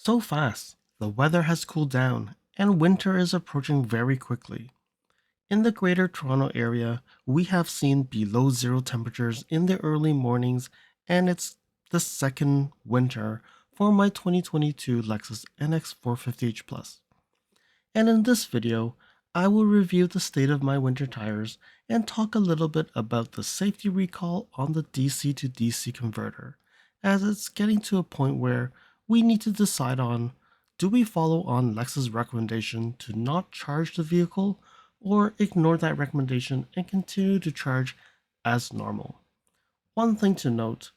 So fast, the weather has cooled down and winter is approaching very quickly. In the Greater Toronto Area, we have seen below zero temperatures in the early mornings, and it's the second winter for my 2022 Lexus NX 450h Plus. And in this video, I will review the state of my winter tires and talk a little bit about the safety recall on the DC to DC converter, as it's getting to a point where we need to decide on, do we follow on Lexus' recommendation to not charge the vehicle or ignore that recommendation and continue to charge as normal. One thing to note,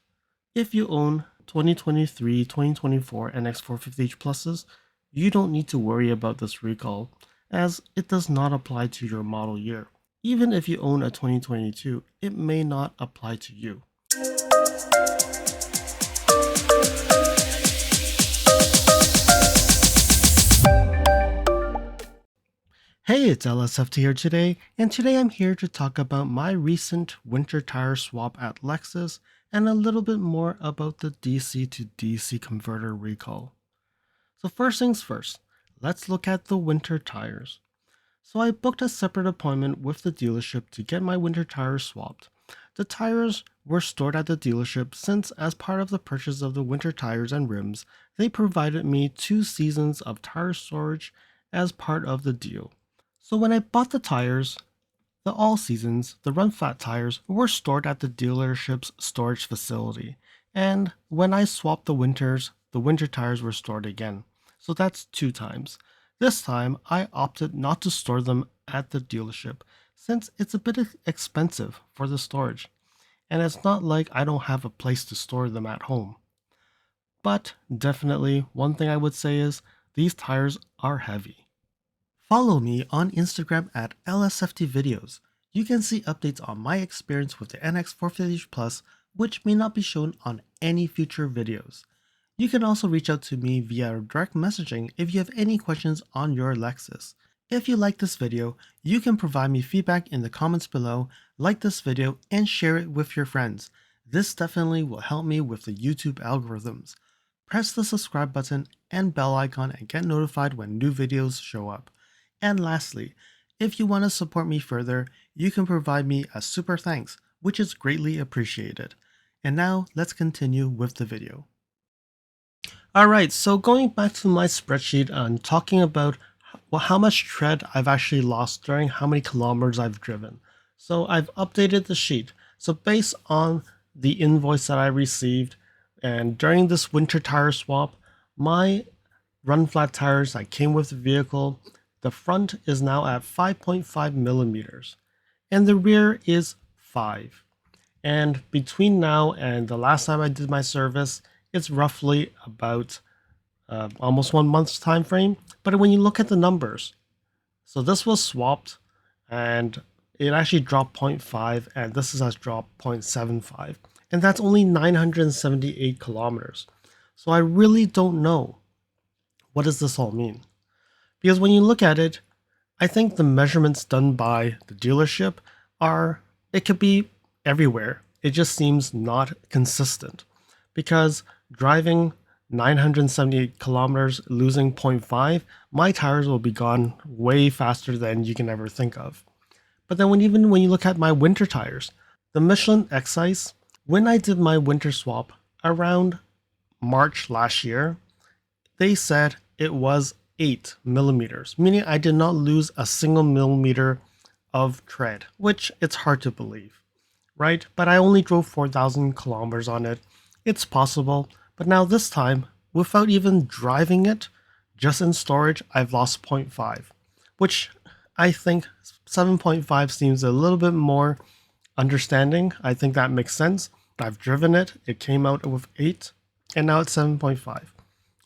if you own 2023-2024 NX450h Pluses, you don't need to worry about this recall, as it does not apply to your model year. Even if you own a 2022, it may not apply to you. Hey, it's LSFT here today, and today I'm here to talk about my recent winter tire swap at Lexus and a little bit more about the DC to DC converter recall. So first things first, let's look at the winter tires. So I booked a separate appointment with the dealership to get my winter tires swapped. The tires were stored at the dealership since, as part of the purchase of the winter tires and rims, they provided me 2 seasons of tire storage as part of the deal. So when I bought the tires, the all seasons, the run flat tires, were stored at the dealership's storage facility. And when I swapped the winter tires were stored again. So that's 2 times. This time, I opted not to store them at the dealership, since it's a bit expensive for the storage. And it's not like I don't have a place to store them at home. But definitely, one thing I would say is, these tires are heavy. Follow me on Instagram at LSFT Videos. You can see updates on my experience with the NX 450h Plus, which may not be shown on any future videos. You can also reach out to me via direct messaging if you have any questions on your Lexus. If you like this video, you can provide me feedback in the comments below, like this video, and share it with your friends. This definitely will help me with the YouTube algorithms. Press the subscribe button and bell icon and get notified when new videos show up. And lastly, if you want to support me further, you can provide me a super thanks, which is greatly appreciated. And now let's continue with the video. Alright, so going back to my spreadsheet and talking about how much tread I've actually lost during how many kilometers I've driven. So I've updated the sheet. So based on the invoice that I received, and during this winter tire swap, my run flat tires that came with the vehicle, the front is now at 5.5 millimeters and the rear is 5. And between now and the last time I did my service, it's roughly about almost 1 month's time frame. But when you look at the numbers, so this was swapped and it actually dropped 0.5 and this has dropped 0.75. And that's only 978 kilometers. So I really don't know, what does this all mean? Because when you look at it, I think the measurements done by the dealership it could be everywhere. It just seems not consistent. Because driving 978 kilometers, losing 0.5, my tires will be gone way faster than you can ever think of. But then even when you look at my winter tires, the Michelin Excise, when I did my winter swap around March last year, they said it was 8 millimeters, meaning I did not lose a single millimeter of tread, which it's hard to believe, right? But I only drove 4,000 kilometers on it. It's possible, but now this time, without even driving it, just in storage, I've lost 0.5, which I think 7.5 seems a little bit more understanding. I think that makes sense. I've driven it, it came out with 8, and now it's 7.5,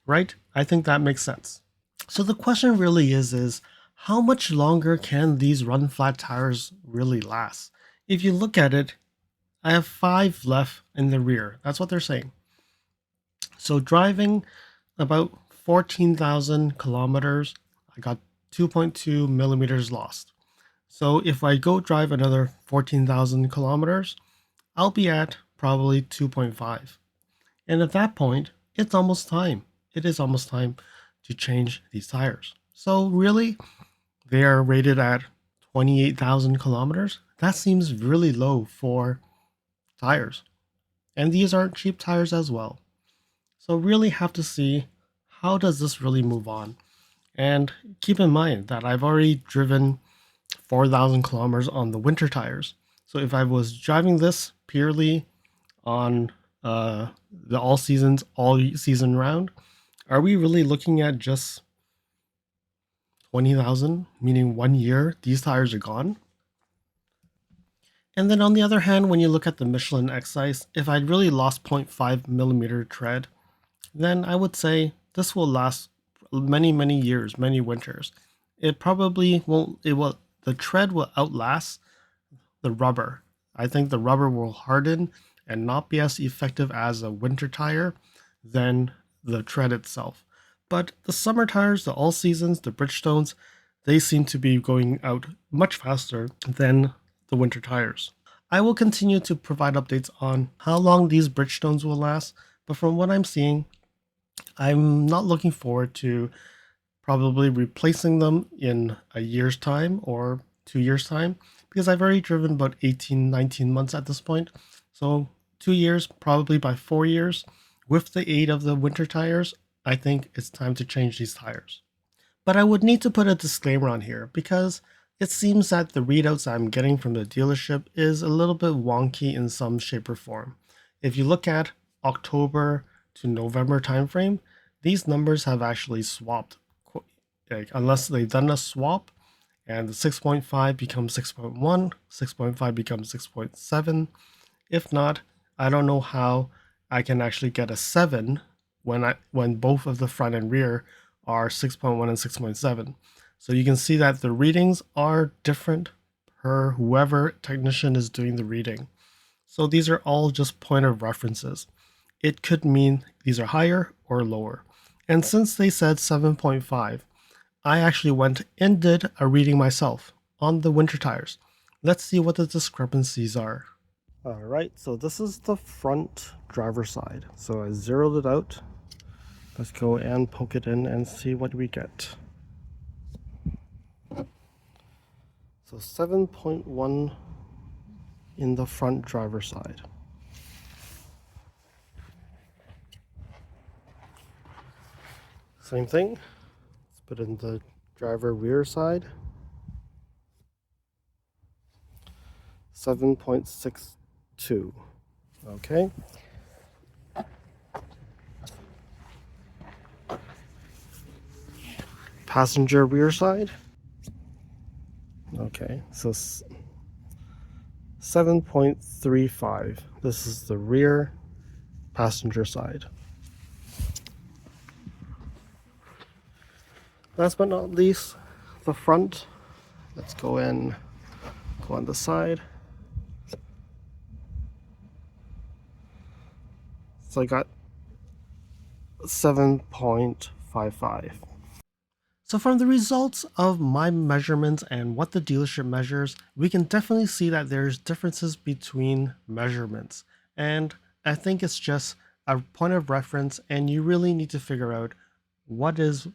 right? I think that makes sense. So the question really is how much longer can these run flat tires really last? If you look at it, I have 5 left in the rear. That's what they're saying. So driving about 14,000 kilometers, I got 2.2 millimeters lost. So if I go drive another 14,000 kilometers, I'll be at probably 2.5. And at that point, it's almost time. it is almost time to change these tires. So really, they are rated at 28,000 kilometers. That seems really low for tires. And these aren't cheap tires as well. So really have to see how does this really move on. And keep in mind that I've already driven 4,000 kilometers on the winter tires. So if I was driving this purely on the all season round, are we really looking at just 20,000, meaning 1 year these tires are gone? And then on the other hand, when you look at the Michelin Excise, if I'd really lost 0.5 millimeter tread, then I would say this will last many years, many winters. It probably won't, the tread will outlast the rubber. I think the rubber will harden and not be as effective as a winter tire than the tread itself. But the summer tires, the all seasons, the Bridgestones, they seem to be going out much faster than the winter tires. I will continue to provide updates on how long these Bridgestones will last, but from what I'm seeing, I'm not looking forward to probably replacing them in a year's time or 2 years' time because I've already driven about 18, 19 months at this point. So 2 years, probably by 4 years, with the aid of the winter tires, I think it's time to change these tires. But I would need to put a disclaimer on here because it seems that the readouts I'm getting from the dealership is a little bit wonky in some shape or form. If you look at October to November timeframe, these numbers have actually swapped. Like, unless they've done a swap and the 6.5 becomes 6.1, 6.5 becomes 6.7. If not, I don't know how I can actually get a 7 when both of the front and rear are 6.1 and 6.7. So you can see that the readings are different per whoever technician is doing the reading. So these are all just point of references. It could mean these are higher or lower. And since they said 7.5, I actually went and did a reading myself on the winter tires. Let's see what the discrepancies are. All right, so this is the front driver side. So I zeroed it out. Let's go and poke it in and see what we get. So 7.1 in the front driver side. Same thing. Let's put in the driver rear side. 7.62. Okay. Passenger rear side. Okay, so 7.35. This is the rear passenger side. Last but not least, the front. Let's go on the side. So I got 7.55. So from the results of my measurements and what the dealership measures, we can definitely see that there's differences between measurements. And I think it's just a point of reference, and you really need to figure out what is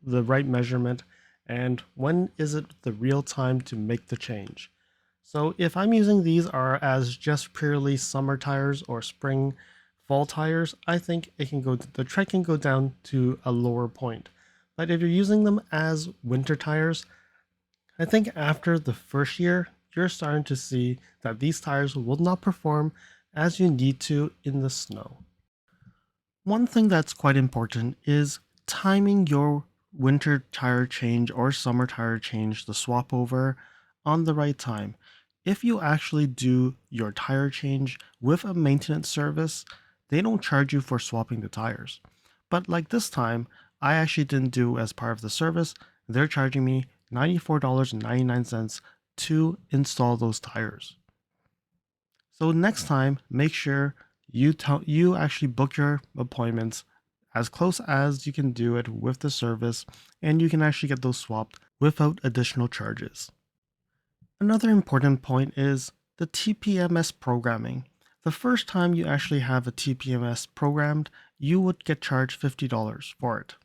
the right measurement and when is it the real time to make the change. So if I'm using these are as just purely summer tires or spring fall tires, I think the tread can go down to a lower point. But if you're using them as winter tires, I think after the first year, you're starting to see that these tires will not perform as you need to in the snow. One thing that's quite important is timing your winter tire change or summer tire change, the swap over, on the right time. If you actually do your tire change with a maintenance service, they don't charge you for swapping the tires. But like this time, I actually didn't do as part of the service. They're charging me $94.99 to install those tires. So next time, make sure you actually book your appointments as close as you can do it with the service, and you can actually get those swapped without additional charges. Another important point is the TPMS programming. The first time you actually have a TPMS programmed, you would get charged $50 for it.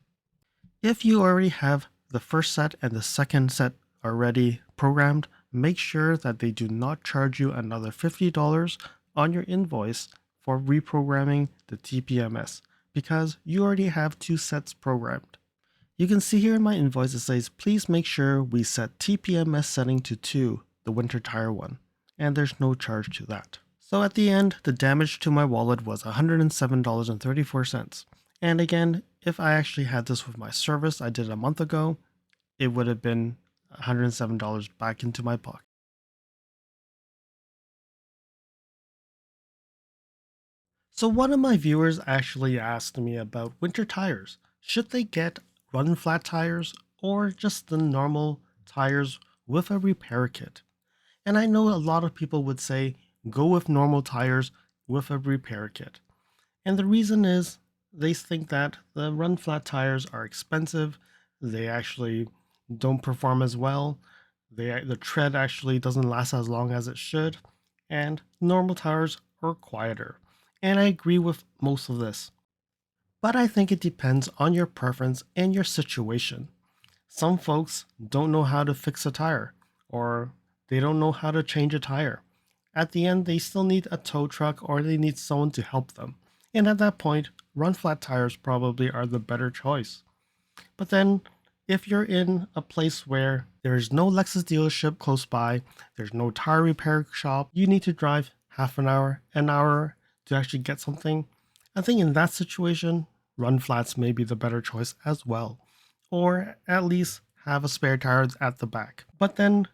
If you already have the first set and the second set already programmed, make sure that they do not charge you another $50 on your invoice for reprogramming the TPMS because you already have two sets programmed. You can see here in my invoice it says please make sure we set TPMS setting to 2, the winter tire one, and there's no charge to that. So at the end, the damage to my wallet was $107.34. And again, if I actually had this with my service I did a month ago, it would have been $107 back into my pocket. So one of my viewers actually asked me about winter tires. Should they get run flat tires or just the normal tires with a repair kit? And I know a lot of people would say go with normal tires with a repair kit. And the reason is they think that the run flat tires are expensive, they actually don't perform as well, the tread actually doesn't last as long as it should, and normal tires are quieter. And I agree with most of this. But I think it depends on your preference and your situation. Some folks don't know how to fix a tire, or they don't know how to change a tire. At the end, they still need a tow truck or they need someone to help them. And at that point, run flat tires probably are the better choice. But then, if you're in a place where there's no Lexus dealership close by, there's no tire repair shop, you need to drive half an hour to actually get something, I think in that situation, run flats may be the better choice as well. Or at least have a spare tire at the back. But then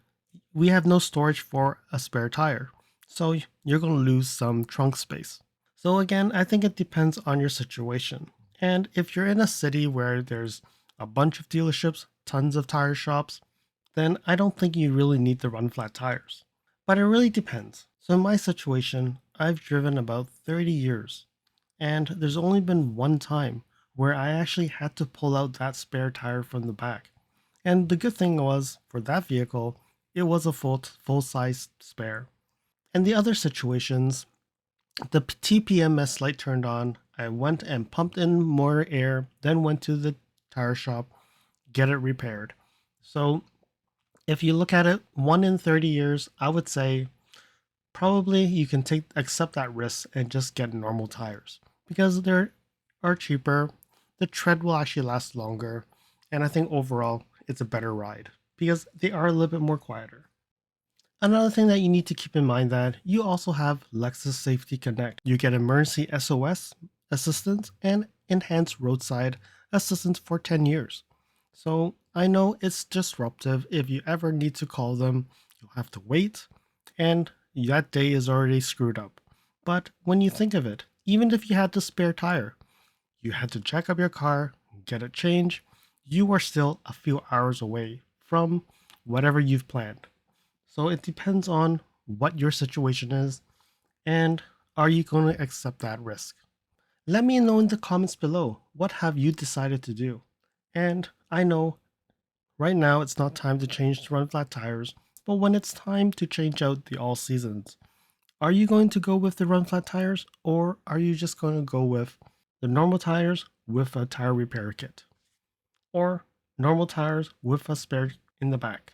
we have no storage for a spare tire, so you're going to lose some trunk space. So again, I think it depends on your situation. And if you're in a city where there's a bunch of dealerships, tons of tire shops, then I don't think you really need the run flat tires. But it really depends. So in my situation, I've driven about 30 years, and there's only been one time where I actually had to pull out that spare tire from the back. And the good thing was, for that vehicle, it was a full size spare. And the other situations, the TPMS light turned on, I went and pumped in more air, then went to the tire shop, get it repaired. So if you look at it, 1 in 30 years, I would say probably you can accept that risk and just get normal tires because they are cheaper, the tread will actually last longer, and I think overall it's a better ride because they are a little bit more quieter. Another thing that you need to keep in mind that you also have Lexus Safety Connect. You get emergency SOS assistance and enhanced roadside assistance for 10 years. So I know it's disruptive. If you ever need to call them, you'll have to wait, and that day is already screwed up. But when you think of it, even if you had the spare tire, you had to check up your car, get it changed, you are still a few hours away from whatever you've planned. So it depends on what your situation is and are you going to accept that risk. Let me know in the comments below, what have you decided to do? And I know right now it's not time to change to run flat tires, but when it's time to change out the all seasons, are you going to go with the run flat tires or are you just going to go with the normal tires with a tire repair kit? Or normal tires with a spare in the back?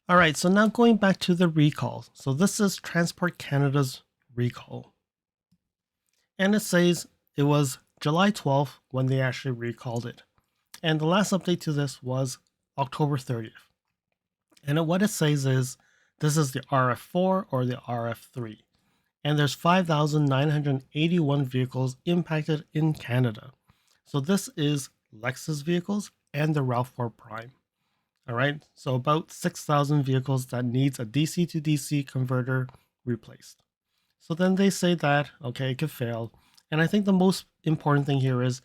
All right, so now going back to the recall. So this is Transport Canada's recall. And it says it was July 12th when they actually recalled it. And the last update to this was October 30th. And what it says is this is the RF4 or the RF3. And there's 5,981 vehicles impacted in Canada. So this is Lexus vehicles and the RAV4 Prime. All right, so about 6,000 vehicles that needs a DC to DC converter replaced. So then they say that, okay, it could fail. And I think the most important thing here is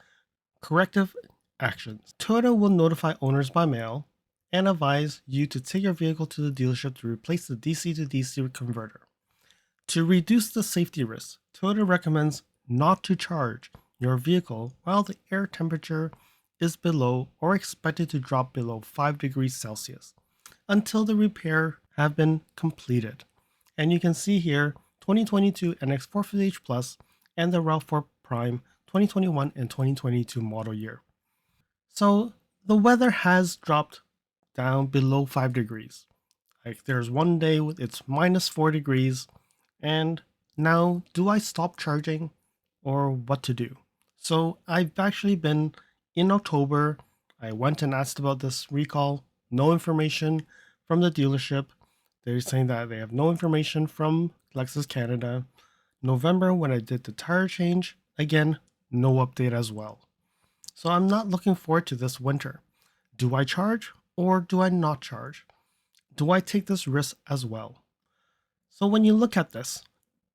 corrective actions. Toyota will notify owners by mail and advise you to take your vehicle to the dealership to replace the DC to DC converter. To reduce the safety risk, Toyota recommends not to charge your vehicle while the air temperature is below or expected to drop below 5 degrees Celsius until the repair have been completed. And you can see here 2022 NX 450H Plus and the RAV4 Prime 2021 and 2022 model year. So the weather has dropped down below 5 degrees. Like there's one day it's minus 4 degrees, and now do I stop charging or what to do? So I've actually been in October, I went and asked about this recall, no information from the dealership. They're saying that they have no information from Lexus Canada. November, when I did the tire change, again, no update as well. So I'm not looking forward to this winter. Do I charge or do I not charge? Do I take this risk as well? So when you look at this,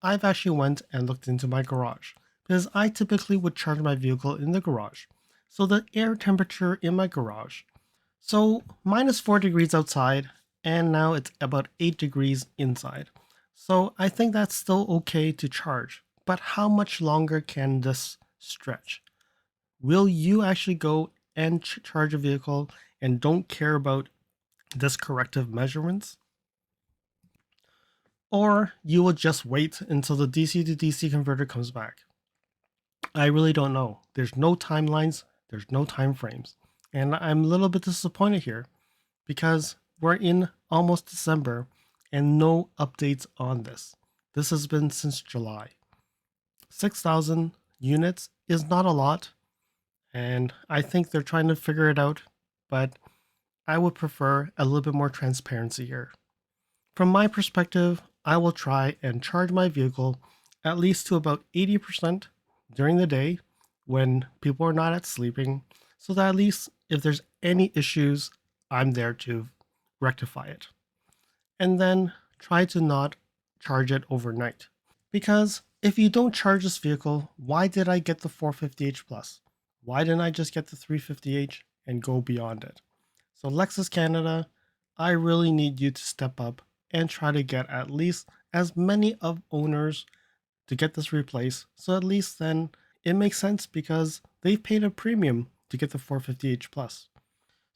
I've actually went and looked into my garage because I typically would charge my vehicle in the garage. So the air temperature in my garage. So minus 4 degrees outside, and now it's about 8 degrees inside. So I think that's still okay to charge. But how much longer can this stretch? Will you actually go and charge a vehicle and don't care about this corrective measurements? Or you will just wait until the DC to DC converter comes back? I really don't know. There's no timelines, there's no time frames. And I'm a little bit disappointed here because we're in almost December and no updates on this. This has been since July. 6,000 units is not a lot, and I think they're trying to figure it out, but I would prefer a little bit more transparency here. From my perspective, I will try and charge my vehicle at least to about 80% during the day when people are not at sleeping, so that at least if there's any issues, I'm there to rectify it. And then try to not charge it overnight. Because if you don't charge this vehicle, why did I get the 450H Plus? Why didn't I just get the 350H and go beyond it? So Lexus Canada, I really need you to step up and try to get at least as many of owners to get this replaced. So at least then it makes sense because they've paid a premium to get the 450H Plus.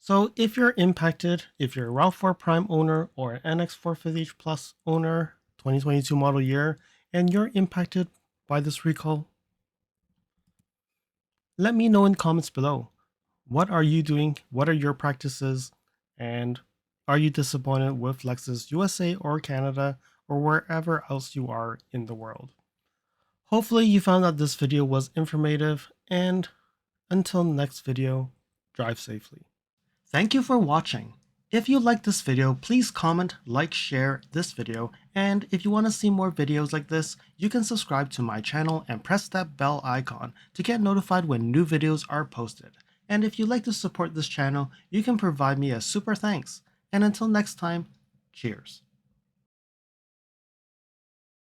So if you're impacted, if you're a RAV4 Prime owner or an NX 450H Plus owner, 2022 model year, and you're impacted by this recall, let me know in comments below. What are you doing? What are your practices? And are you disappointed with Lexus USA or Canada or wherever else you are in the world? Hopefully you found that this video was informative, and until next video, drive safely. Thank you for watching. If you liked this video, please comment, like, share this video, and if you want to see more videos like this, you can subscribe to my channel and press that bell icon to get notified when new videos are posted. And if you'd like to support this channel, you can provide me a super thanks. And until next time, cheers.